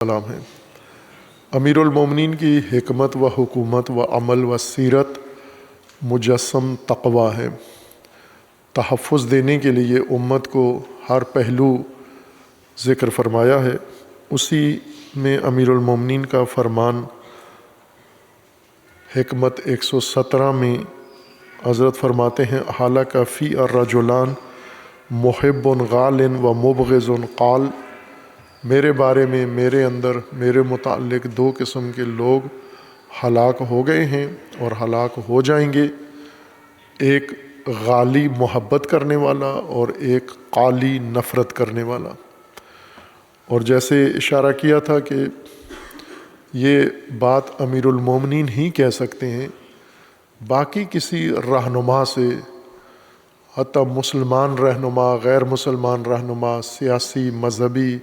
سلام ہے۔ امیر المومنین کی حکمت و حکومت و عمل و سیرت مجسم تقوی ہے۔ تحفظ دینے کے لیے امت کو ہر پہلو ذکر فرمایا ہے، اسی میں امیر المومنین کا فرمان حکمت 117 میں حضرت فرماتے ہیں: حالک فی الرجلان محب غال و مبغض قال، میرے بارے میں، میرے اندر، میرے متعلق دو قسم کے لوگ ہلاک ہو گئے ہیں اور ہلاک ہو جائیں گے، ایک غالی محبت کرنے والا اور ایک قالی نفرت کرنے والا۔ اور جیسے اشارہ کیا تھا کہ یہ بات امیر المومنین ہی کہہ سکتے ہیں، باقی کسی رہنما سے، حتیٰ مسلمان رہنما، غیر مسلمان رہنما، سیاسی، مذہبی،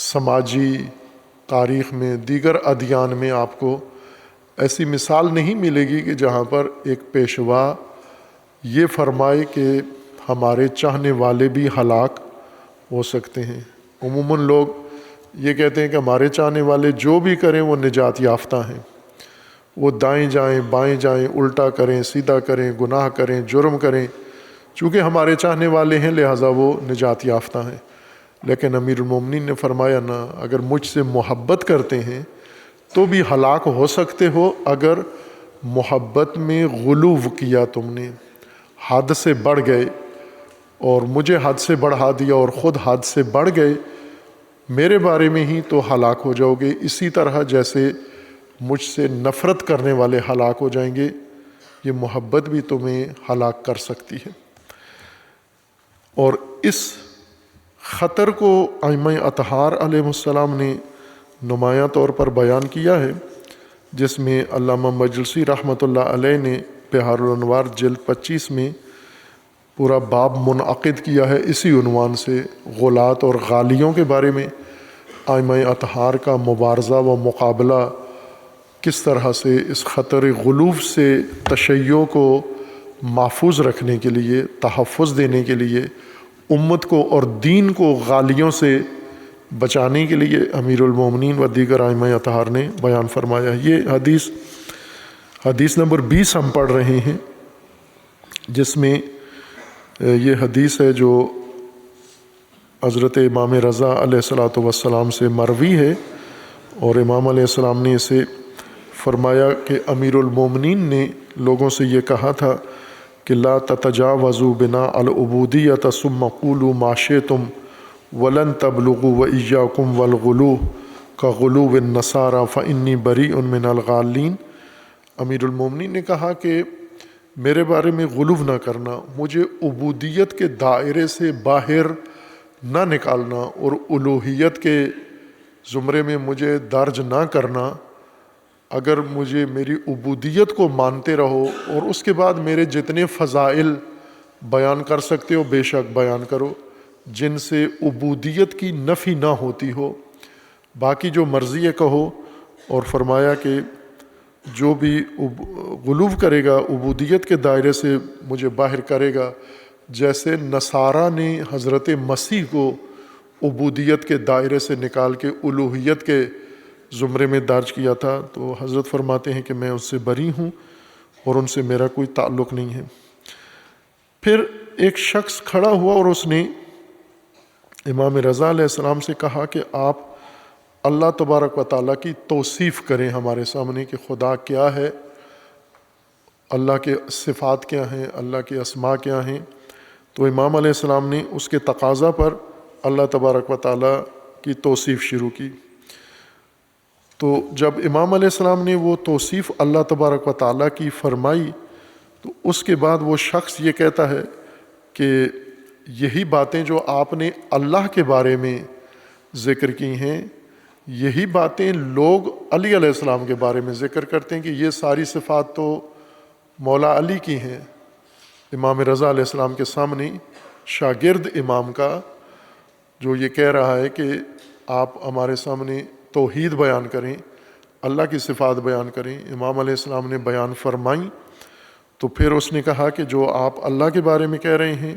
سماجی تاریخ میں، دیگر ادیان میں آپ کو ایسی مثال نہیں ملے گی کہ جہاں پر ایک پیشوا یہ فرمائے کہ ہمارے چاہنے والے بھی ہلاک ہو سکتے ہیں۔ عموماً لوگ یہ کہتے ہیں کہ ہمارے چاہنے والے جو بھی کریں وہ نجات یافتہ ہیں، وہ دائیں جائیں بائیں جائیں، الٹا کریں سیدھا کریں، گناہ کریں جرم کریں، چونکہ ہمارے چاہنے والے ہیں لہٰذا وہ نجات یافتہ ہیں۔ لیکن امیر المومنین نے فرمایا نہ، اگر مجھ سے محبت کرتے ہیں تو بھی ہلاک ہو سکتے ہو اگر محبت میں غلو کیا، تم نے حد سے بڑھ گئے اور مجھے حد سے بڑھا دیا اور خود حد سے بڑھ گئے میرے بارے میں ہی، تو ہلاک ہو جاؤ گے، اسی طرح جیسے مجھ سے نفرت کرنے والے ہلاک ہو جائیں گے، یہ محبت بھی تمہیں ہلاک کر سکتی ہے۔ اور اس خطر کو ائمہ اطہار علیہ السلام نے نمایاں طور پر بیان کیا ہے، جس میں علامہ مجلسی رحمۃ اللہ علیہ نے بحار الانوار جلد 25 میں پورا باب منعقد کیا ہے اسی عنوان سے، غلات اور غالیوں کے بارے میں ائمہ اطہار کا مبارزہ و مقابلہ، کس طرح سے اس خطر غلو سے تشیع کو محفوظ رکھنے کے لیے، تحفظ دینے کے لیے، امت کو اور دین کو غالیوں سے بچانے کے لیے امیر المومنین و دیگر ائمہ اطہار نے بیان فرمایا۔ یہ حدیث نمبر 20 ہم پڑھ رہے ہیں، جس میں یہ حدیث ہے جو حضرت امام رضا علیہ السلام سے مروی ہے، اور امام علیہ السلام نے اسے فرمایا کہ امیر المومنین نے لوگوں سے یہ کہا تھا کہ لا تتجاوزوا بنا العبودیۃ ثم قولوا ما شئتم ولن تبلغوا وإیاکم والغلو کغلو النصارى فإنی بریء من الغالین۔ امیر المومنین نے کہا کہ میرے بارے میں غلو نہ کرنا، مجھے عبودیت کے دائرے سے باہر نہ نکالنا اور الوہیت کے زمرے میں مجھے درج نہ کرنا۔ اگر مجھے میری عبودیت کو مانتے رہو اور اس کے بعد میرے جتنے فضائل بیان کر سکتے ہو بے شک بیان کرو، جن سے عبودیت کی نفی نہ ہوتی ہو، باقی جو مرضی ہے کہو۔ اور فرمایا کہ جو بھی غلو کرے گا، عبودیت کے دائرے سے مجھے باہر کرے گا، جیسے نصارہ نے حضرت مسیح کو عبودیت کے دائرے سے نکال کے الوہیت کے زمرے میں درج کیا تھا، تو حضرت فرماتے ہیں کہ میں اس سے بری ہوں اور ان سے میرا کوئی تعلق نہیں ہے۔ پھر ایک شخص کھڑا ہوا اور اس نے امام رضا علیہ السلام سے کہا کہ آپ اللہ تبارک و تعالیٰ کی توصیف کریں ہمارے سامنے کہ خدا کیا ہے، اللہ کے صفات کیا ہیں، اللہ کے اسماء کیا ہیں۔ تو امام علیہ السلام نے اس کے تقاضا پر اللہ تبارک و تعالیٰ کی توصیف شروع کی۔ تو جب امام علیہ السلام نے وہ توصیف اللہ تبارک و تعالیٰ کی فرمائی، تو اس کے بعد وہ شخص یہ کہتا ہے کہ یہی باتیں جو آپ نے اللہ کے بارے میں ذکر کی ہیں، یہی باتیں لوگ علی علیہ السلام کے بارے میں ذکر کرتے ہیں کہ یہ ساری صفات تو مولا علی کی ہیں۔ امام رضا علیہ السلام کے سامنے شاگرد امام کا جو یہ کہہ رہا ہے کہ آپ ہمارے سامنے توحید بیان کریں، اللہ کی صفات بیان کریں، امام علیہ السلام نے بیان فرمائیں، تو پھر اس نے کہا کہ جو آپ اللہ کے بارے میں کہہ رہے ہیں،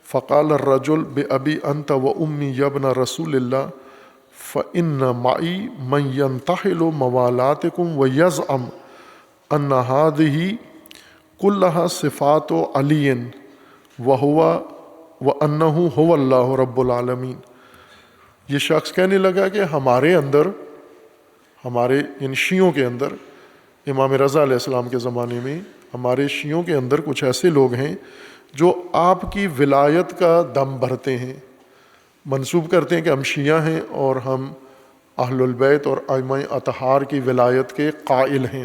فقال الرجل بأبی انت و امی یبن رسول اللہ، فإن معي من ينتحل موالاتكم ويزعم أن هذه كلها صفات علي وأنه هو اللہ رب العالمین۔ یہ شخص کہنے لگا کہ ہمارے اندر، ہمارے ان شیعوں کے اندر، امام رضا علیہ السلام کے زمانے میں ہمارے شیعوں کے اندر کچھ ایسے لوگ ہیں جو آپ کی ولایت کا دم بھرتے ہیں، منسوب کرتے ہیں کہ ہم شیعہ ہیں اور ہم اہل البیت اور ائمہ اطہار کی ولایت کے قائل ہیں،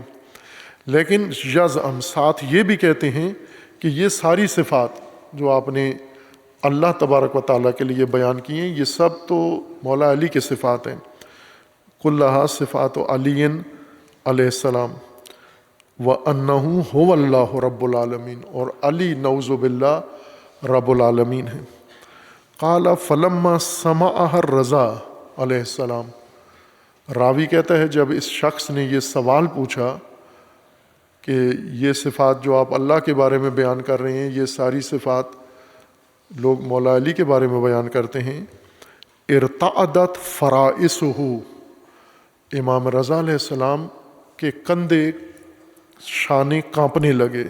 لیکن یزعم ساتھ یہ بھی کہتے ہیں کہ یہ ساری صفات جو آپ نے اللہ تبارک و تعالیٰ کے لیے بیان کی ہیں، یہ سب تو مولا علی کے صفات ہیں، کلھا صفات علی علیہ السلام، وَأَنَّهُ هُوَ اللَّهُ رَبُّ الْعَالَمِينَ، اور علی نعوذ باللہ رب العالمین ہے۔ قال فلما سمعها الرضا علیہ السلام، راوی کہتا ہے جب اس شخص نے یہ سوال پوچھا کہ یہ صفات جو آپ اللہ کے بارے میں بیان کر رہے ہیں، یہ ساری صفات لوگ مولا علی کے بارے میں بیان کرتے ہیں، ارتعدت فرائصہ، امام رضا علیہ السلام کے کندھے شانے کانپنے لگے۔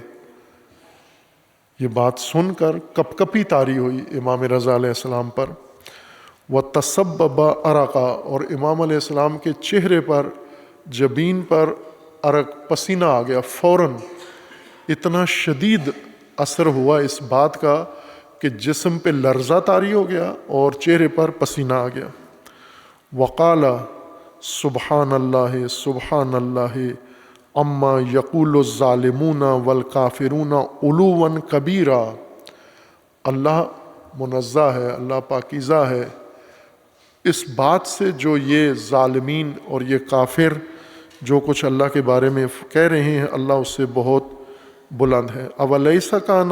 یہ بات سن کر کپ کپی طاری ہوئی امام رضا علیہ السلام پر، وتصبب عرقا، اور امام علیہ السلام کے چہرے پر، جبین پر عرق، پسینہ آ گیا فوراً، اتنا شدید اثر ہوا اس بات کا کہ جسم پہ لرزہ طاری ہو گیا اور چہرے پر پسینہ آ گیا۔ وقال سبحان اللہ سبحان اللہ اما یقول الظالمون والکافرون علوا کبیرا، اللہ منزہ ہے، اللہ پاکیزہ ہے اس بات سے جو یہ ظالمین اور یہ کافر جو کچھ اللہ کے بارے میں کہہ رہے ہیں، اللہ اس سے بہت بلند ہے۔ اولیس کان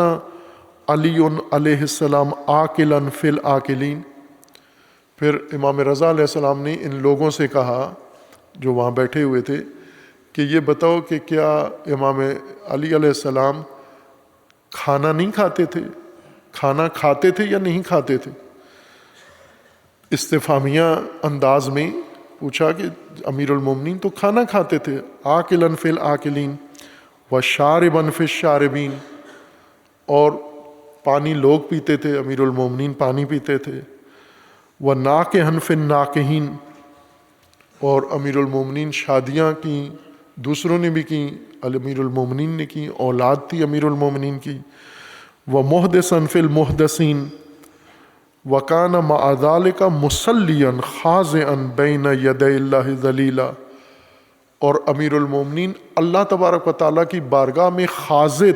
علی علیہ السلام عاقلا فی العاقلین، پھر امام رضا علیہ السلام نے ان لوگوں سے کہا جو وہاں بیٹھے ہوئے تھے کہ یہ بتاؤ کہ کیا امام علی علیہ السلام کھانا نہیں کھاتے تھے؟ کھانا کھاتے تھے یا نہیں کھاتے تھے؟ استفہامیہ انداز میں پوچھا کہ امیر المومنین تو کھانا کھاتے تھے، عاقلا فی العاقلین وشاربا فی الشاربین، اور پانی لوگ پیتے تھے، امیر المومنین پانی پیتے تھے، وناکحا فی الناکحین، اور امیر المومنین شادیاں کیں، دوسروں نے بھی کیں، امیر المومنین نے کی، اولاد تھی امیر المومنین کی، ومحدثا فی المحدثین، وکان مع ذلک مصلیا خاضعا بین یدی اللہ ذلیلا، اور امیر المومنین اللہ تبارک و تعالیٰ کی بارگاہ میں خاضع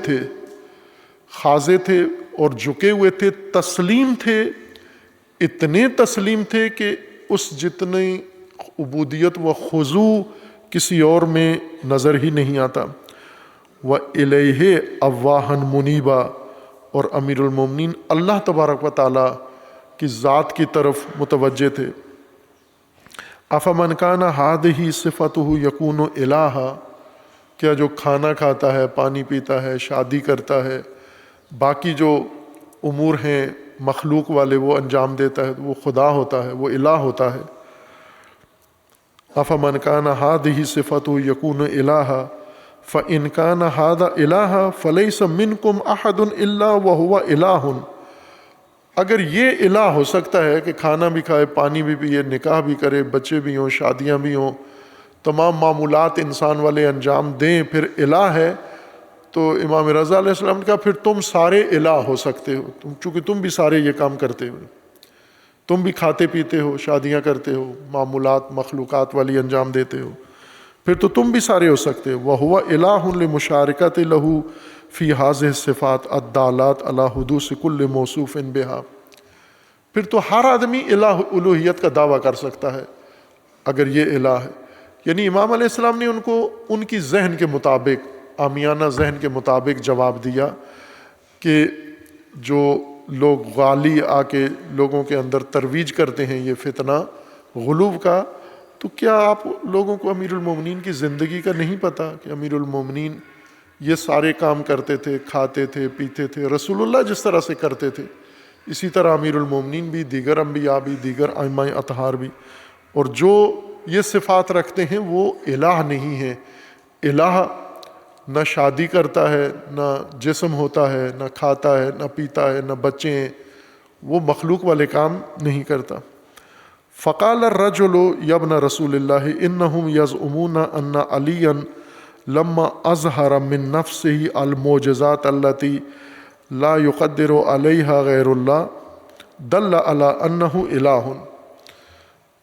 تھے اور جھکے ہوئے تھے، تسلیم تھے، اتنے تسلیم تھے کہ اس جتنی عبودیت و خضوع کسی اور میں نظر ہی نہیں آتا۔ وَإِلَيْهِ أَوَّاهًا مُنِيبًا، اور امیر المومنین اللہ تبارک و تعالیٰ کی ذات کی طرف متوجہ تھے۔ أَفَمَنْ كَانَ هَذِهِ صِفَتُهُ يَكُونُ إِلَٰهًا، کیا جو کھانا کھاتا ہے، پانی پیتا ہے، شادی کرتا ہے، باقی جو امور ہیں مخلوق والے وہ انجام دیتا ہے، وہ خدا ہوتا ہے، وہ الہ ہوتا ہے۔ أَفَمَنْ كَانَ هَذِهِ صِفَتُهُ يَكُونُ إِلَٰهًا فَإِنْ كَانَ هَذَا إِلَٰهًا فَلَيْسَ مِنْكُمْ أَحَدٌ إِلَّا وَهُوَ إِلَٰهٌ، اگر یہ الہ ہو سکتا ہے کہ کھانا بھی کھائے، پانی بھی پیے، نکاح بھی کرے، بچے بھی ہوں، شادیاں بھی ہوں، تمام معمولات انسان والے انجام دیں، پھر الہ ہے، تو امام رضا علیہ السلام نے کہا پھر تم سارے الہ ہو سکتے ہو، چونکہ تم بھی سارے یہ کام کرتے ہو، تم بھی کھاتے پیتے ہو، شادیاں کرتے ہو، معمولات مخلوقات والی انجام دیتے ہو، پھر تو تم بھی سارے ہو سکتے ہو۔ وَهُوَ إِلَٰهٌ لِمُشَارِكَةِ لَهُ فِي هَذِهِ الصِّفَاتِ الدَّالَّاتِ عَلَىٰ حُدُوثِ كُلِّ مَوْصُوفٍ بِهَا، پھر تو ہر آدمی الوہیت کا دعویٰ کر سکتا ہے اگر یہ الہ ہے۔ یعنی امام علیہ السلام نے ان کو ان کی ذہن کے مطابق، عامیانہ ذہن کے مطابق جواب دیا کہ جو لوگ غالی آ کے لوگوں کے اندر ترویج کرتے ہیں یہ فتنہ غلو کا، تو کیا آپ لوگوں کو امیر المومنین کی زندگی کا نہیں پتہ کہ امیر المومنین یہ سارے کام کرتے تھے، کھاتے تھے، پیتے تھے، رسول اللہ جس طرح سے کرتے تھے اسی طرح امیر المومنین بھی، دیگر انبیاء بھی، دیگر ائمہ اطہار بھی۔ اور جو یہ صفات رکھتے ہیں وہ الہ نہیں ہے۔ الہ نہ شادی کرتا ہے، نہ جسم ہوتا ہے، نہ کھاتا ہے، نہ پیتا ہے، نہ بچے ہیں، وہ مخلوق والے کام نہیں کرتا۔ فقال الرجل یا ابن رسول اللہ انہم یزعمون ان علیا لما اظہر من نفسہ المعجزات التي لا يقدر علیہا غیر اللہ دل علی انہ الہ۔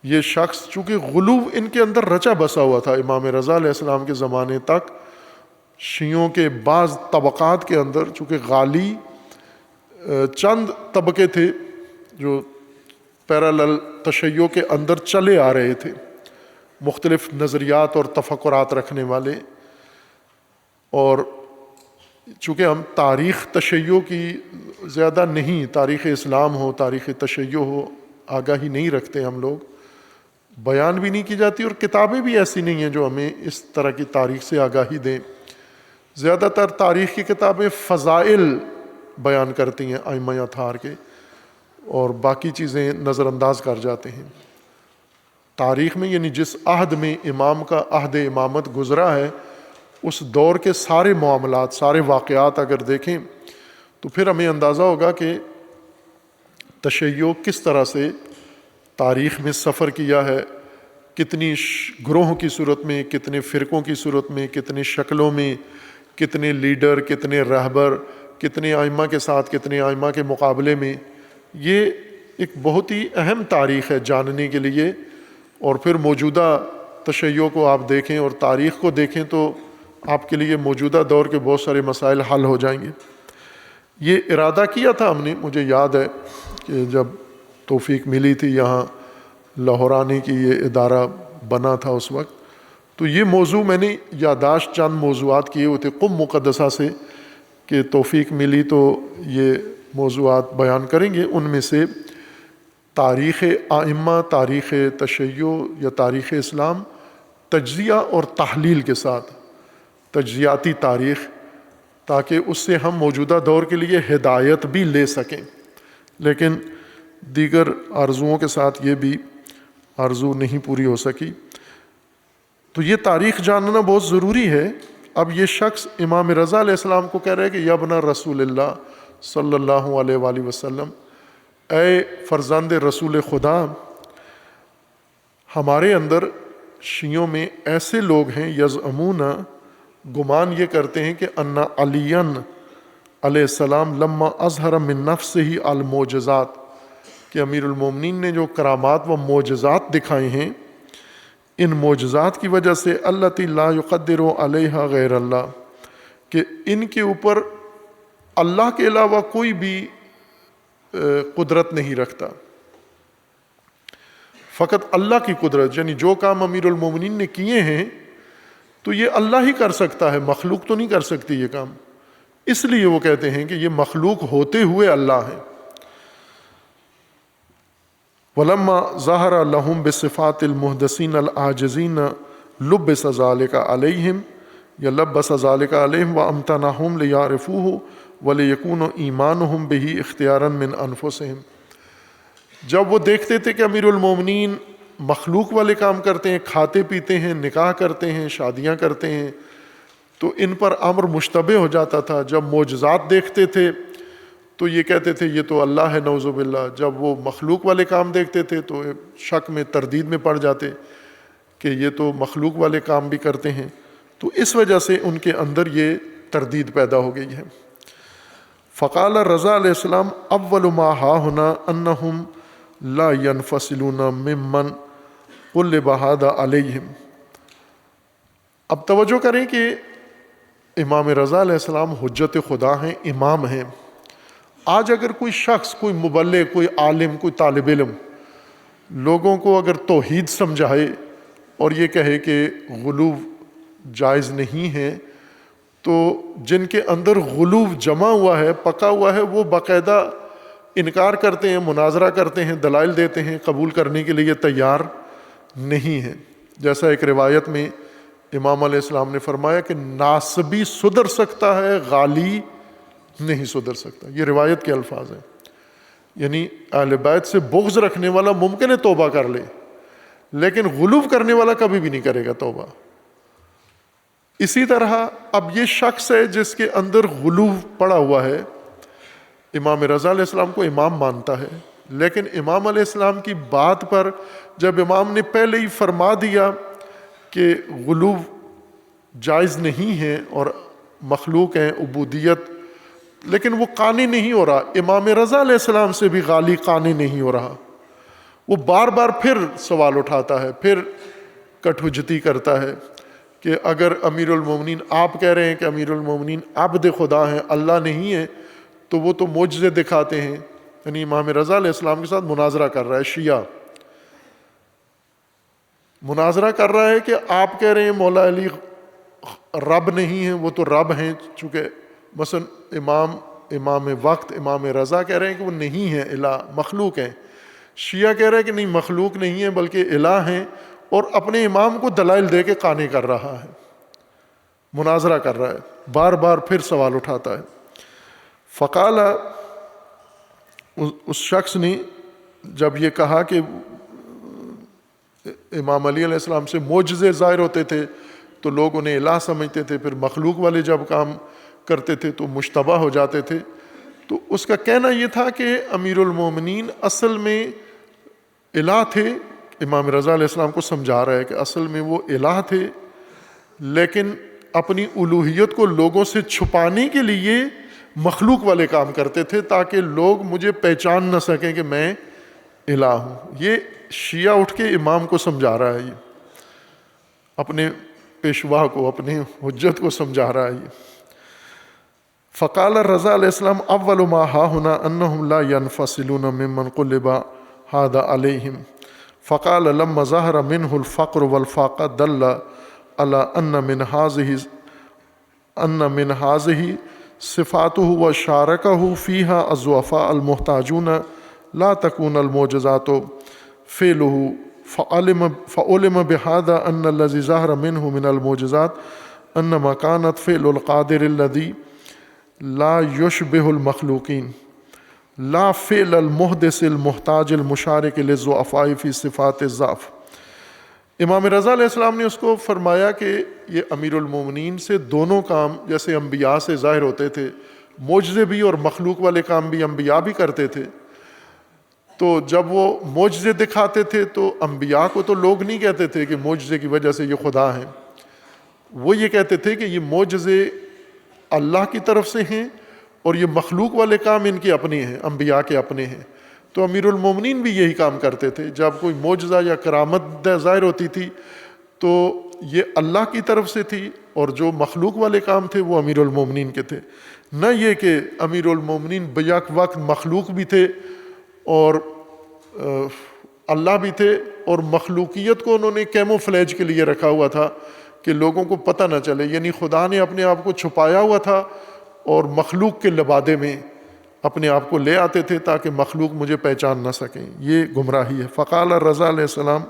یہ شخص چونکہ غلو ان کے اندر رچا بسا ہوا تھا امام رضا علیہ السلام کے زمانے تک، شیعوں کے بعض طبقات کے اندر چونکہ غالی چند طبقے تھے جو پیرالل تشیع کے اندر چلے آ رہے تھے، مختلف نظریات اور تفکرات رکھنے والے، اور چونکہ ہم تاریخ تشیع کی زیادہ نہیں، تاریخ اسلام ہو، تاریخ تشیع ہو، آگاہی نہیں رکھتے ہم لوگ، بیان بھی نہیں کی جاتی، اور کتابیں بھی ایسی نہیں ہیں جو ہمیں اس طرح کی تاریخ سے آگاہی دیں۔ زیادہ تر تاریخ کی کتابیں فضائل بیان کرتی ہیں ائمہ اطہار کے، اور باقی چیزیں نظر انداز کر جاتے ہیں۔ تاریخ میں یعنی جس عہد میں امام کا عہد امامت گزرا ہے، اس دور کے سارے معاملات، سارے واقعات اگر دیکھیں تو پھر ہمیں اندازہ ہوگا کہ تشیع کس طرح سے تاریخ میں سفر کیا ہے، کتنی گروہوں کی صورت میں، کتنے فرقوں کی صورت میں، کتنے شکلوں میں، کتنے لیڈر، کتنے رہبر، کتنے ائمہ کے ساتھ، کتنے ائمہ کے مقابلے میں۔ یہ ایک بہت ہی اہم تاریخ ہے جاننے کے لیے، اور پھر موجودہ تشیع کو آپ دیکھیں اور تاریخ کو دیکھیں تو آپ کے لیے موجودہ دور کے بہت سارے مسائل حل ہو جائیں گے۔ یہ ارادہ کیا تھا ہم نے، مجھے یاد ہے کہ جب توفیق ملی تھی یہاں لاہور آنے کی، یہ ادارہ بنا تھا اس وقت، تو یہ موضوع میں نے یادداشت چند موضوعات کیے ہوئے تھے قم مقدسہ سے کہ توفیق ملی تو یہ موضوعات بیان کریں گے۔ ان میں سے تاریخ ائمہ، تاریخ تشیع یا تاریخ اسلام تجزیہ اور تحلیل کے ساتھ، تجزیاتی تاریخ، تاکہ اس سے ہم موجودہ دور کے لیے ہدایت بھی لے سکیں۔ لیکن دیگر آرزوؤں کے ساتھ یہ بھی آرزو نہیں پوری ہو سکی۔ تو یہ تاریخ جاننا بہت ضروری ہے۔ اب یہ شخص امام رضا علیہ السلام کو کہہ رہے ہے کہ یا ابن رسول اللہ صلی اللہ علیہ وآلہ وسلم، اے فرزند رسول خدا، ہمارے اندر شیعوں میں ایسے لوگ ہیں یزعمون، گمان یہ کرتے ہیں کہ ان علی علیہ السلام لما اظہر من نفسہ المعجزات، کہ امیر المومنین نے جو کرامات و معجزات دکھائے ہیں، ان معجزات کی وجہ سے التی لا یقدر علیہا غیر اللہ، کہ ان کے اوپر اللہ کے علاوہ کوئی بھی قدرت نہیں رکھتا، فقط اللہ کی قدرت، یعنی جو کام امیر المومنین نے کیے ہیں تو یہ اللہ ہی کر سکتا ہے، مخلوق تو نہیں کر سکتی یہ کام، اس لیے وہ کہتے ہیں کہ یہ مخلوق ہوتے ہوئے اللہ ہے۔ وَلَمَّا ظَهَرَ لَهُمْ بِصِفَاتِ الْمُحْدَثِينَ الْعَاجِزِينَ لُبِّسَ ذَلِكَ عَلَيْهِمْ یا لَبَّسَ ذَلِكَ عَلَيْهِمْ وَأَمْتَنَهُمْ لِيَعْرِفُوهُ وَلِيَكُونَ إِيمَانُهُمْ بِهِ اخْتِيَارًا مِنْ أَنفُسِهِمْ۔ جب وہ دیکھتے تھے کہ امیر المومنین مخلوق والے کام کرتے ہیں، کھاتے پیتے ہیں، نکاح کرتے ہیں، شادیاں کرتے ہیں، تو ان پر امر مشتبہ ہو جاتا تھا۔ جب معجزات دیکھتے تھے تو یہ کہتے تھے یہ تو اللہ ہے، نعوذ باللہ۔ جب وہ مخلوق والے کام دیکھتے تھے تو شک میں، تردید میں پڑ جاتے کہ یہ تو مخلوق والے کام بھی کرتے ہیں، تو اس وجہ سے ان کے اندر یہ تردید پیدا ہو گئی ہے۔ فقال رضا علیہ السلام اول ما ہاہنا انہم لا ينفصلون ممن قلب هذا علیہم۔ اب توجہ کریں کہ امام رضا علیہ السلام حجت خدا ہیں، امام ہیں۔ آج اگر کوئی شخص، کوئی مبلغ، کوئی عالم، کوئی طالب علم لوگوں کو اگر توحید سمجھائے اور یہ کہے کہ غلو جائز نہیں ہے، تو جن کے اندر غلو جمع ہوا ہے، پکا ہوا ہے، وہ باقاعدہ انکار کرتے ہیں، مناظرہ کرتے ہیں، دلائل دیتے ہیں، قبول کرنے کے لیے تیار نہیں ہیں۔ جیسا ایک روایت میں امام علیہ السلام نے فرمایا کہ ناسبی سدھر سکتا ہے، غالی نہیں سدھر سکتا۔ یہ روایت کے الفاظ ہیں، یعنی اہل بیت سے بغض رکھنے والا ممکن ہے توبہ کر لے، لیکن غلو کرنے والا کبھی بھی نہیں کرے گا توبہ۔ اسی طرح اب یہ شخص ہے جس کے اندر غلو پڑا ہوا ہے، امام رضا علیہ السلام کو امام مانتا ہے، لیکن امام علیہ السلام کی بات پر جب امام نے پہلے ہی فرما دیا کہ غلو جائز نہیں ہے اور مخلوق ہیں عبودیت، لیکن وہ قانی نہیں ہو رہا، امام رضا علیہ السلام سے بھی غالی قانی نہیں ہو رہا، وہ بار بار پھر سوال اٹھاتا ہے، پھر کٹ حجتی کرتا ہے کہ اگر امیر المومنین آپ کہہ رہے ہیں کہ امیر المومنین عبد خدا ہیں، اللہ نہیں ہے، تو وہ تو معجزے دکھاتے ہیں۔ یعنی امام رضا علیہ السلام کے ساتھ مناظرہ کر رہا ہے، شیعہ مناظرہ کر رہا ہے کہ آپ کہہ رہے ہیں مولا علی رب نہیں ہیں، وہ تو رب ہیں، چونکہ مثلا امام وقت امام رضا کہہ رہے ہیں کہ وہ نہیں ہیں الہ، مخلوق ہیں، شیعہ کہہ رہے ہیں کہ نہیں مخلوق نہیں ہیں بلکہ الہ ہیں، اور اپنے امام کو دلائل دے کے قانع کر رہا ہے، مناظرہ کر رہا ہے، بار بار پھر سوال اٹھاتا ہے۔ فقال، اس شخص نے جب یہ کہا کہ امام علی علیہ السلام سے معجزے ظاہر ہوتے تھے تو لوگ انہیں الہ سمجھتے تھے، پھر مخلوق والے جب کام کرتے تھے تو مشتبہ ہو جاتے تھے، تو اس کا کہنا یہ تھا کہ امیر المومنین اصل میں الہ تھے۔ امام رضا علیہ السلام کو سمجھا رہا ہے کہ اصل میں وہ الہ تھے، لیکن اپنی الوہیت کو لوگوں سے چھپانے کے لیے مخلوق والے کام کرتے تھے تاکہ لوگ مجھے پہچان نہ سکیں کہ میں الہ ہوں۔ یہ شیعہ اٹھ کے امام کو سمجھا رہا ہے، یہ اپنے پیشوا کو، اپنے حجت کو سمجھا رہا ہے یہ۔ فقال رضا علیہ السلام اول ما ها هنا انهم لا ينفصلون ممن قلب هذا عليهم، فقال لما ظهر منه الفقر والفاقة دل على ان من هذه صفاته وشاركه فيها الضعفاء المحتاجون لا تكون المعجزات فعله، فعلم بهذا ان الذي ظهر منه من المعجزات انما كانت فعل القادر الذي لا يشبه المخلوقين لا فعل المحدث المحتاج المشارك للضعفاء في صفات الضعف۔ امام رضا علیہ السلام نے اس کو فرمایا کہ یہ امیر المومنین سے دونوں کام جیسے انبیاء سے ظاہر ہوتے تھے، معجزے بھی اور مخلوق والے کام بھی انبیاء بھی کرتے تھے، تو جب وہ معجزے دکھاتے تھے تو انبیاء کو تو لوگ نہیں کہتے تھے کہ معجزے کی وجہ سے یہ خدا ہیں، وہ یہ کہتے تھے کہ یہ معجزے اللہ کی طرف سے ہیں اور یہ مخلوق والے کام ان کے اپنے ہیں، انبیاء کے اپنے ہیں۔ تو امیر المومنین بھی یہی کام کرتے تھے، جب کوئی معجزہ یا کرامت ظاہر ہوتی تھی تو یہ اللہ کی طرف سے تھی، اور جو مخلوق والے کام تھے وہ امیر المومنین کے تھے، نہ یہ کہ امیر المومنین بیک وقت مخلوق بھی تھے اور اللہ بھی تھے، اور مخلوقیت کو انہوں نے کیموفلیج کے لیے رکھا ہوا تھا کہ لوگوں کو پتہ نہ چلے، یعنی خدا نے اپنے آپ کو چھپایا ہوا تھا اور مخلوق کے لبادے میں اپنے آپ کو لے آتے تھے تاکہ مخلوق مجھے پہچان نہ سکیں، یہ گمراہی ہے۔ فقال رضا علیہ السلام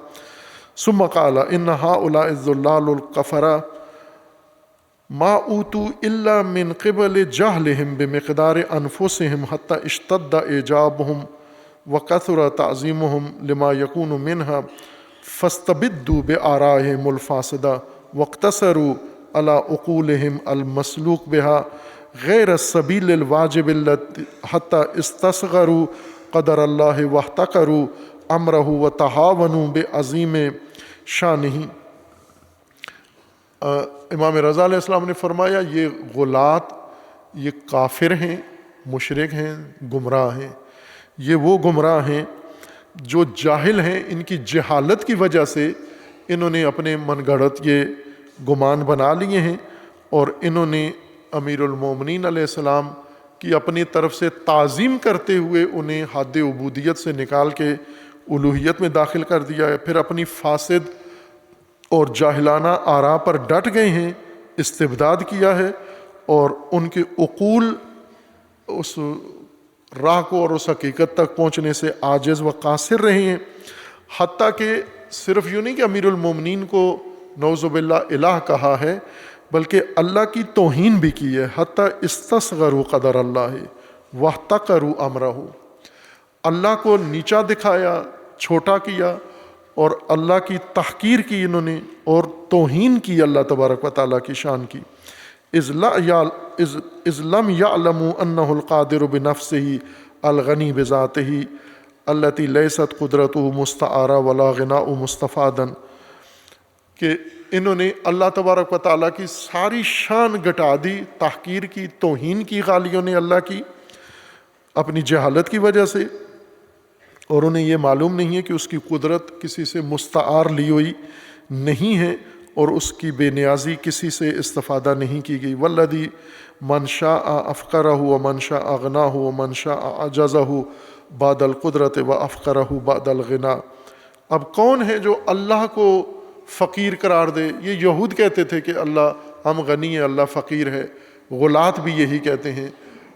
ثم قال ان هؤلاء الضلال الكفرة ما اوتوا الا من قبل جهلهم بمقدار انفسهم حتى اشتد اعجابهم وكثر تعظيمهم لما يكون منها فاستبدوا بآرائهم الفاسدة واقتصروا على عقولهم المسلوك بها غير السبيل الواجب حتى استصغروا قدر الله واحتقروا امره وتهاونوا بعظيم شانه۔ امام رضا علیہ السلام نے فرمایا یہ غلات، یہ کافر ہیں، مشرک ہیں، گمراہ ہیں، یہ وہ گمراہ ہیں جو جاہل ہیں، ان کی جہالت کی وجہ سے انہوں نے اپنے من گھڑت یہ گمان بنا لیے ہیں، اور انہوں نے امیر المومنین علیہ السلام کی اپنی طرف سے تعظیم کرتے ہوئے انہیں حد عبودیت سے نکال کے الوہیت میں داخل کر دیا ہے، پھر اپنی فاسد اور جاہلانہ آراء پر ڈٹ گئے ہیں، استبداد کیا ہے، اور ان کے عقول اس راہ کو اور اس حقیقت تک پہنچنے سے عاجز و قاصر رہے ہیں، حتیٰ کہ صرف یوں نہیں کہ امیر المومنین کو نعوذ باللہ الہ کہا ہے، بلکہ اللہ کی توہین بھی کی ہے، حتیٰ استصغروا قدر اللہ واحتقروا امرہ، اللہ کو نیچا دکھایا، چھوٹا کیا، اور اللہ کی تحقیر کی انہوں نے اور توہین کی اللہ تبارک و تعالیٰ کی شان کی. اذ لم یعلموا انہ القادر بنفسہ الغنی بذاتہ التی لیست قدرتہ مستعارہ ولا غناء مستفادا، کہ انہوں نے اللہ تبارک و تعالیٰ کی ساری شان گٹا دی، تحقیر کی، توہین کی غالیوں نے اللہ کی اپنی جہالت کی وجہ سے، اور انہیں یہ معلوم نہیں ہے کہ اس کی قدرت کسی سے مستعار لی ہوئی نہیں ہے اور اس کی بے نیازی کسی سے استفادہ نہیں کی گئی. والذی من شاء افقرہ ومن شاء اغناہ ومن شاء اعجزہ بعد القدرت وافقرہ بعد الغنا. اب کون ہے جو اللہ کو فقیر قرار دے؟ یہ یہود کہتے تھے کہ اللہ ہم غنی ہیں، اللہ فقیر ہے. غلات بھی یہی کہتے ہیں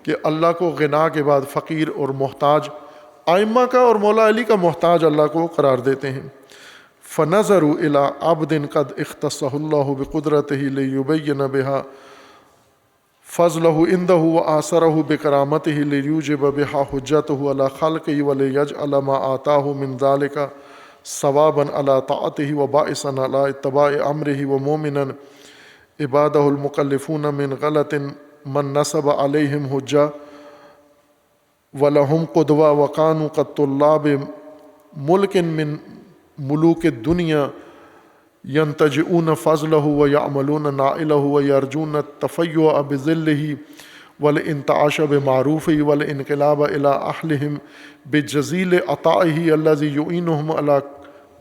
کہ اللہ کو غنا کے بعد فقیر اور محتاج، ائمہ کا اور مولا علی کا محتاج اللہ کو قرار دیتے ہیں. فنظروا الى عبد قد اختصہ اللہ بقدرتہ لیبین بہا فضلہ عنده وآثرہ بکرامتہ لیوجب بہا حجتہ علی خلقہ ولیجعل ما آتاہ من ذلک ثوابا علی طاعتہ وباعثا علی اتباع امرہ ومومنا عبادہ المکلفون من غلط من نصب علیہم حجہ وَلَهُمْ قُدْوَةٌ وَكَانُوا قَد طُلَّابِ مُلْكٍ مِّن مُلُوكِ الدُّنْيَا يَنْتَجِئُونَ فَضْلَهُ وَيَعْمَلُونَ نَائِلَهُ وَيَرْجُونَ التَّفَيُّعَ بِظِلِّهِ وَالْإِنْتَعَاشَ بِمَعْرُوفِهِ وَالْإِنْقِلَابَ إِلَىٰ أَهْلِهِمْ بِجَزِيلِ عَطَائِهِ الَّذِي يُعِينُهُمْ عَلَىٰ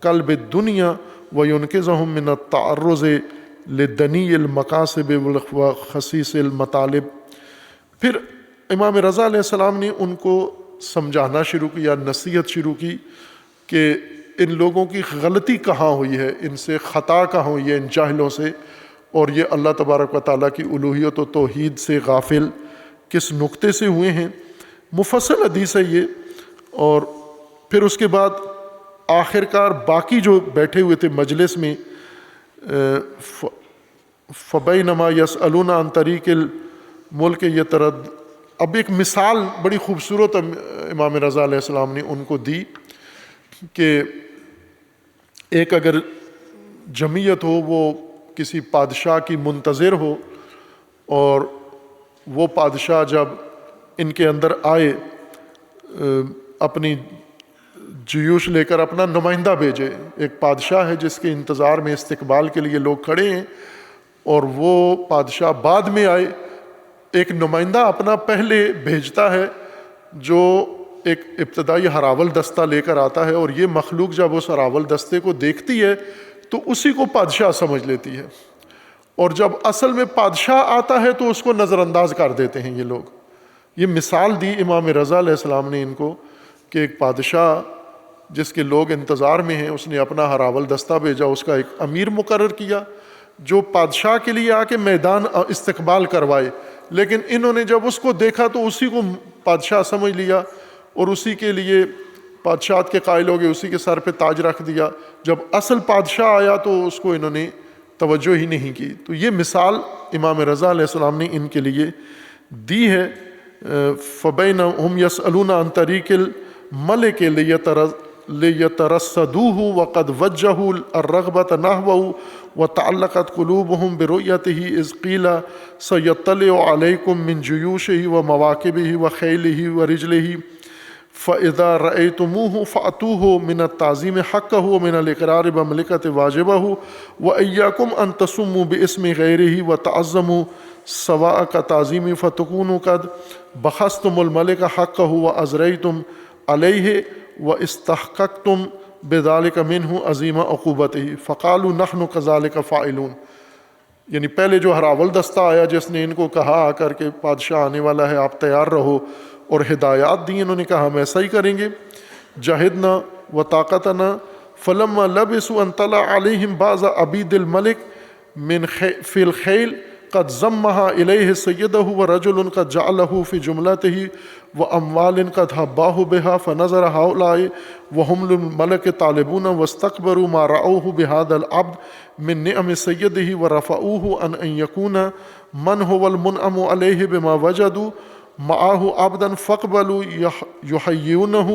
قَلْبِ الدُّنْيَا وَيُنْقِذُهُم مِّنَ التَّعَرُّضِ لِلدَّنِيِّ الْمَكَاسِبِ وَخَسِيسِ الْمَطَالِبِ. پھر امام رضا علیہ السلام نے ان کو سمجھانا شروع کیا، نصیحت شروع کی کہ ان لوگوں کی غلطی کہاں ہوئی ہے، ان سے خطا کہاں ہوئی ہے، ان جاہلوں سے، اور یہ اللہ تبارک و تعالیٰ کی الوہیت و توحید سے غافل کس نقطے سے ہوئے ہیں. مفصل حدیث ہے یہ. اور پھر اس کے بعد آخر کار باقی جو بیٹھے ہوئے تھے مجلس میں، فبینما یسألون عن طریق الملک یترد، اب ایک مثال بڑی خوبصورت امام رضا علیہ السلام نے ان کو دی کہ ایک اگر جمعیت ہو، وہ کسی بادشاہ کی منتظر ہو، اور وہ بادشاہ جب ان کے اندر آئے اپنی جیوش لے کر اپنا نمائندہ بھیجے. ایک بادشاہ ہے جس کے انتظار میں استقبال کے لیے لوگ کھڑے ہیں، اور وہ بادشاہ بعد میں آئے، ایک نمائندہ اپنا پہلے بھیجتا ہے جو ایک ابتدائی ہراول دستہ لے کر آتا ہے، اور یہ مخلوق جب اس ہراول دستے کو دیکھتی ہے تو اسی کو بادشاہ سمجھ لیتی ہے، اور جب اصل میں بادشاہ آتا ہے تو اس کو نظر انداز کر دیتے ہیں یہ لوگ. یہ مثال دی امام رضا علیہ السلام نے ان کو کہ ایک بادشاہ جس کے لوگ انتظار میں ہیں، اس نے اپنا ہراول دستہ بھیجا، اس کا ایک امیر مقرر کیا جو بادشاہ کے لیے آ کے میدان استقبال کروائے، لیکن انہوں نے جب اس کو دیکھا تو اسی کو بادشاہ سمجھ لیا اور اسی کے لیے بادشاہت کے قائل ہو گئے، اسی کے سر پہ تاج رکھ دیا. جب اصل بادشاہ آیا تو اس کو انہوں نے توجہ ہی نہیں کی. تو یہ مثال امام رضا علیہ السلام نے ان کے لیے دی ہے. فَبَيْنَهُمْ يَسْأَلُونَ عَنْ طَرِيقِ الْمَلِكِ لِيَتَرَصَّدُوهُ وَقَدْ وَجَّهُوا الرَّغْبَةَ نَحْوَهُ وَتَعَلَّقَتْ قُلُوبُهُمْ بِرُؤْيَتِهِ إِذْ قِيلَ سَيَطَّلِعُ عَلَيْكُمْ مِنْ جُيُوشِهِ وَمَوَاكِبِهِ وَخَيْلِهِ وَرِجْلِهِ فَإِذَا رَأَيْتُمُوهُ فَأْتُوهُ مِنَ التَّعْظِيمِ حَقَّهُ وَمِنَ الْإِقْرَارِ بِمَمْلَكَةِ وَاجِبَهُ وَإِيَّاكُمْ أَن تَسُمُّوا بِاسْمِ غَيْرِهِ وَتَعَظَّمُوا سواء كتعظيم فتكونوا قد بخستم الملك حقه وأزريتم عليه واستحققتم بذلك منه عظيم عقوبته فقالوا نحن كذلك فاعلون. یعنی پہلے جو ہراول دستہ آیا جس نے ان کو کہا آ کر کے بادشاہ آنے والا ہے، آپ تیار رہو، اور ہدایات دی، انہوں نے کہا ہم ایسا ہی کریں گے. جاہدنا و طاقتنا فلما لبسوا ان طلع عليهم بعض عبيد الملك من في الخيل قد ضمها إليه سيده ورجل قد جعله في جملته وأموال قد هباه بها فنظر هؤلاء وهم للملك طالبون واستكبروا ما رأوه بهذا العبد من نعم سيده ورفعوه عن أن يكون من هو المنعم عليه بما وجدوا معه عبدا فاقبلوا يحيونه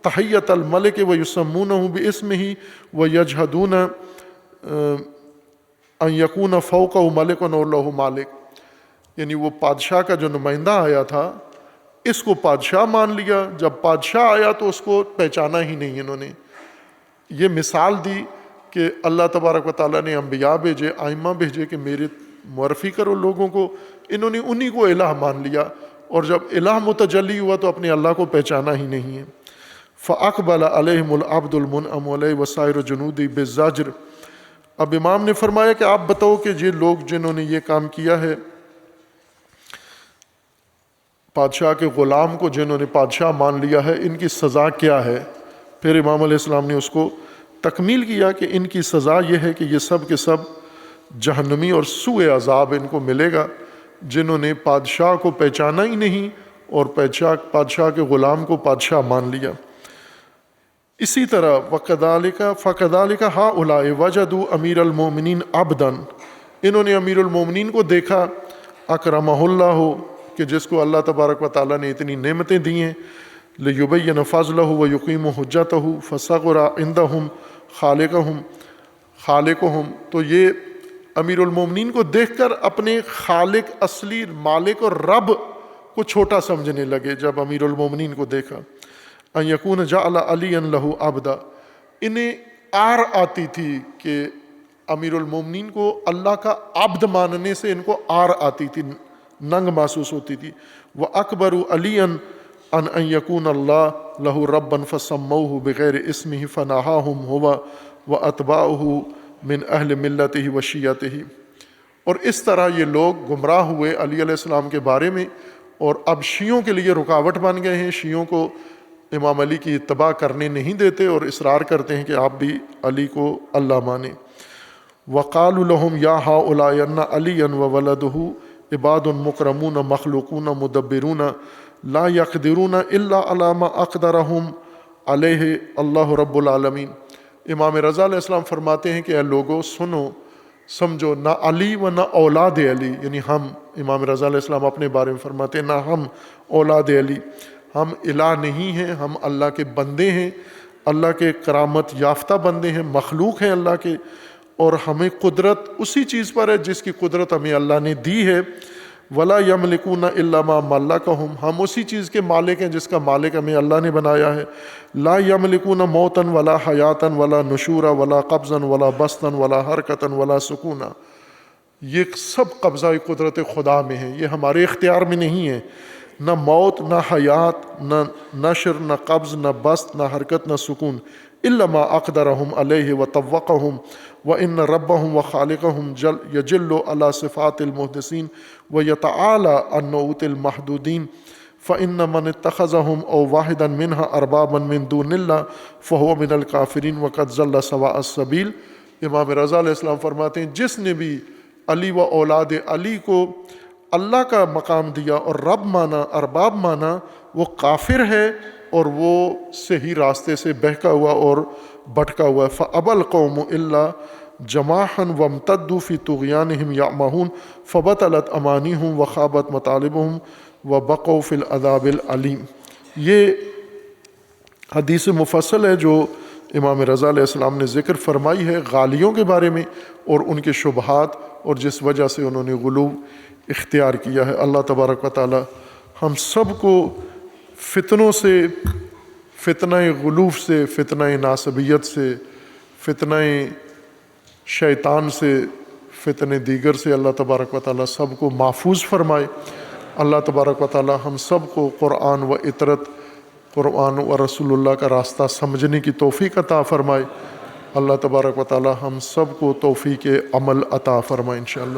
تحیۃ الملک ویسمونہ باسمہ ویجہدون ان یکون فوقہ ملک اور لہ مالک، یعنی وہ بادشاہ کا جو نمائندہ آیا تھا اس کو بادشاہ مان لیا، جب بادشاہ آیا تو اس کو پہچانا ہی نہیں انہوں نے۔ یہ مثال دی کہ اللہ تبارک و تعالیٰ نے انبیاء بھیجے، ائمہ بھیجے کہ میرے معرفی کرو لوگوں کو، انہوں نے انہی کو الہ مان لیا، اور جب الہ متجلی ہوا تو اپنے اللہ کو پہچانا ہی نہیں ہے۔ فَأَقْبَلَ عَلَيْهِمُ الْعَبْدُ الْمُنْعَمُ عَلَيْهِ وَسَائِرُ جُنُودِهِ بِالزَّجْرِ۔ اب امام نے فرمایا کہ آپ بتاؤ کہ یہ لوگ جنہوں نے یہ کام کیا ہے، بادشاہ کے غلام کو جنہوں نے بادشاہ مان لیا ہے، ان کی سزا کیا ہے؟ پھر امام علیہ السلام نے اس کو تکمیل کیا کہ ان کی سزا یہ ہے کہ یہ سب کے سب جہنمی اور سوء عذاب ان کو ملے گا، جنہوں نے بادشاہ کو پہچانا ہی نہیں اور بادشاہ کے غلام کو بادشاہ مان لیا۔ اسی طرح فَكَذَلِكَ هَؤُلَاءِ وَجَدُوا أَمِيرَ الْمُؤْمِنِينَ عَبْدًا، انہوں نے امیر المومنین کو دیکھا اکرمہ اللہ، کہ جس کو اللہ تبارک و تعالیٰ نے اتنی نعمتیں دی ہیں، لِيُبَيِّنَ فَضْلَهُ وَيُقِيمُ حُجَّتَهُ فَصَغُرَ عِنْدَهُمْ خالقهم، تو یہ امیر المومنین کو دیکھ کر اپنے خالق اصلی مالک اور رب کو چھوٹا سمجھنے لگے۔ جب امیر المومنین کو دیکھا، ان یکون جعل علی لہ عبدا، انہیں آر آتی تھی کہ امیر المومنین کو اللہ کا عبد ماننے سے ان کو آر آتی تھی، ننگ محسوس ہوتی تھی۔ وَأَكْبَرُ عَلِيًّا أَنْ يَكُونَ اللَّهُ لَهُ رَبًّا فَسَمَّوْهُ بِغَيْرِ اسْمِهِ فَنَهَاهُمْ هُوَ وَأَتْبَاعُهُ مِنْ أَهْلِ مِلَّتِهِ وَشِيَّتِهِ۔ اور اس طرح یہ لوگ گمراہ ہوئے علی علیہ السلام کے بارے میں، اور اب شیعوں کے لیے رکاوٹ بن گئے ہیں، شیعوں کو امام علی کی اتباع کرنے نہیں دیتے اور اصرار کرتے ہیں کہ آپ بھی علی کو اللہ مانیں۔ وَقَالُوا لَهُمْ يَا هَؤُلَاءِ أَنَّ عَلِيًّا وَوَلَدُهُ عباد مکرمون مخلوقون مدبرون لا یقدرون الا علی ما اقدرہم علیہ اللہ رب العالمین۔ امام رضا علیہ السلام فرماتے ہیں کہ اے لوگو سنو سمجھو، نہ علی و نہ اولاد علی، یعنی ہم، امام رضا علیہ السلام اپنے بارے میں فرماتے ہیں، نہ ہم اولاد علی، ہم الہ نہیں ہیں، ہم اللہ کے بندے ہیں، اللہ کے کرامت یافتہ بندے ہیں، مخلوق ہیں اللہ کے، اور ہمیں قدرت اسی چیز پر ہے جس کی قدرت ہمیں اللہ نے دی ہے۔ ولا یملکون الا ما ملکہم، ہم اسی چیز کے مالک ہیں جس کا مالک ہمیں اللہ نے بنایا ہے۔ لا یملکون موتا ولا حیاتا ولا نشورا ولا قبضا ولا بسطا ولا حرکتا ولا سکونا، یہ سب قبضہ قدرت خدا میں ہے، یہ ہمارے اختیار میں نہیں ہے۔ نہ موت، نہ حیات، نہ نشر، نہ قبض، نہ بسط، نہ حرکت، نہ سکون، الا ما اقدرہم علیہ وطوقہم وان ربہم وخالقہم یجل علی صفات المحدثین ویتعالی عن نعوت المحدودین فإن من اتخذہم او واحدا منہا اربابا من دون اللہ فہو من الکافرین وقد ضل سواء السبیل۔ امام رضا علیہ السلام فرماتے ہیں جس نے بھی علی و اولاد علی کو اللہ کا مقام دیا اور رب مانا، ارباب مانا، وہ کافر ہے اور وہ صحیح راستے سے بہکا ہوا اور بھٹکا ہوا ہے۔ فَأَبَى الْقَوْمُ إِلَّا جَمَاحًا وَامْتَدُّوا فِي طُغْيَانِهِمْ يَعْمَهُونَ فَبَطَلَتْ أَمَانِيهُمْ وَخَابَتْ مَطَالِبُهُمْ وَبَقَوْا فِي الْعَذَابِ الْأَلِيمِ۔ یہ حدیث مفصل ہے جو امام رضا علیہ السلام نے ذکر فرمائی ہے غالیوں کے بارے میں اور ان کے شبہات، اور جس وجہ سے انہوں نے غلو اختیار کیا ہے۔ اللہ تبارک و تعالی ہم سب کو فتنوں سے، فتنہ غلوف سے، فتنہ ناصبیت سے، فتنہ شیطان سے، فتنہ دیگر سے اللہ تبارک و تعالی سب کو محفوظ فرمائے۔ اللہ تبارک و تعالی ہم سب کو قرآن و اطرت، قرآن و رسول اللہ کا راستہ سمجھنے کی توفیق عطا فرمائے۔ اللہ تبارک و تعالی ہم سب کو توفیق عمل عطا فرمائے انشاءاللہ۔